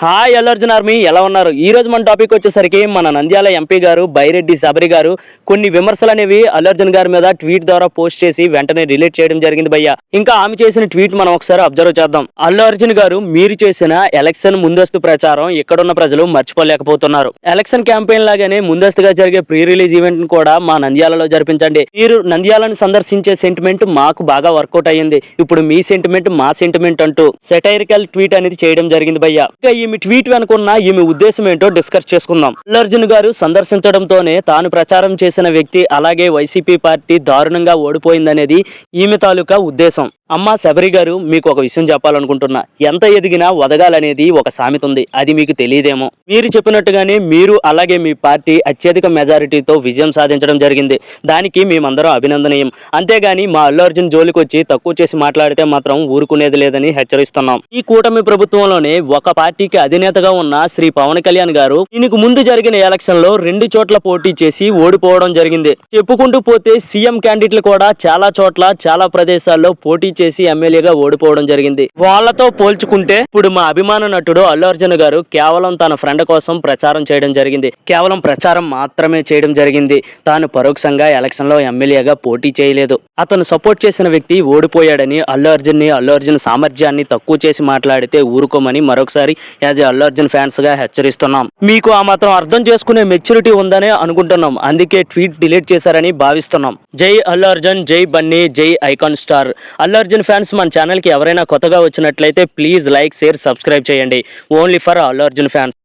Hi Allu Arjun army ఎలా ఉన్నారు? ఈ రోజు మన టాపిక్ వచ్చేసరికి మన నంద్యాల ఎంపీ గారు బైరెడ్డి శబరి గారు కొన్ని విమర్శలు అనేవి అల్లు అర్జున్ గారి మీద ట్వీట్ ద్వారా పోస్ట్ చేసి వెంటనే రిలీట్ చేయడం జరిగింది భయ్య. ఇంకా ఆమె చేసిన ట్వీట్ మనం ఒకసారి అబ్జర్వ్ చేద్దాం. అల్లు అర్జున్ గారు మీరు చేసిన ఎలక్షన్ ముందస్తు ప్రచారం ఇక్కడున్న ప్రజలు మర్చిపోలేకపోతున్నారు. ఎలక్షన్ క్యాంపెయిన్ లాగానే ముందస్తుగా జరిగే ప్రీ రిలీజ్ ఈవెంట్ కూడా మా నంద్యాలలో జరిపించండి. మీరు నంద్యాలను సందర్శించే సెంటిమెంట్ మాకు బాగా వర్కౌట్ అయ్యింది. ఇప్పుడు మీ సెంటిమెంట్ మా సెంటిమెంట్ అంటూ సెటైరికల్ ట్వీట్ అనేది చేయడం జరిగింది భయ్య. ఈమె ట్వీట్ వెనుకున్న ఈమె ఉద్దేశం ఏంటో డిస్కస్ చేసుకుందాం. అల్లు అర్జున్ గారు సందర్శించడంతోనే తాను ప్రచారం చేసిన వ్యక్తి అలాగే వైసీపీ పార్టీ దారుణంగా ఓడిపోయిందనేది ఈమె తాలూకా ఉద్దేశం. అమ్మ శబరి గారు, మీకు ఒక విషయం చెప్పాలనుకుంటున్నా. ఎంత ఎదిగినా వదగాలనేది ఒక సామెత ఉంది, అది మీకు తెలియదేమో. మీరు చెప్పినట్టుగానే మీరు అలాగే మీ పార్టీ అత్యధిక మెజారిటీతో విజయం సాధించడం జరిగింది. దానికి మేమందరం అభినందనీయం. అంతేగాని మా అల్లు అర్జున్ జోలికి వచ్చి తక్కువ చేసి మాట్లాడితే మాత్రం ఊరుకునేది లేదని హెచ్చరిస్తున్నాం. ఈ కూటమి ప్రభుత్వంలోనే ఒక పార్టీకి అధినేతగా ఉన్న శ్రీ పవన్ కళ్యాణ్ గారు దీనికి ముందు జరిగిన ఎలక్షన్ లో 2 చోట్ల పోటీ చేసి ఓడిపోవడం జరిగింది. చెప్పుకుంటూ పోతే సీఎం క్యాండిడేట్లు కూడా చాలా చోట్ల చాలా ప్రదేశాల్లో పోటీ చేసి ఎమ్మెల్యేగా ఓడిపోవడం జరిగింది. వాళ్ళతో పోల్చుకుంటే ఇప్పుడు మా అభిమాన నటుడు అల్లు అర్జున్ గారు కేవలం తన ఫ్రెండ్ కోసం ప్రచారం చేయడం జరిగింది. కేవలం ప్రచారం మాత్రమే చేయడం జరిగింది. తాను పరోక్షంగా ఎలక్షన్ లో ఎమ్మెల్యేగా పోటీ చేయలేదు. అతను సపోర్ట్ చేసిన వ్యక్తి ఓడిపోయాడని అల్లు అర్జున్ సామర్థ్యాన్ని తక్కువ చేసి మాట్లాడితే ఊరుకోమని మరొకసారి యాజ్ అల్లు అర్జున్ ఫ్యాన్స్ గా హెచ్చరిస్తున్నాం. మీకు ఆ మాత్రం అర్థం చేసుకునే మెచ్యూరిటీ ఉందనే అనుకుంటున్నాం. అందుకే ట్వీట్ డిలీట్ చేశారని భావిస్తున్నాం. జై అల్లు అర్జున్, జై బన్నీ, జై icon star. Allu Arjun fans మన ఛానల్ కి ఎవరైనా కొత్తగా వచ్చినట్లయితే ప్లీజ్ లైక్, షేర్, సబ్స్క్రైబ్ చేయండి. Only for Allu Arjun fans.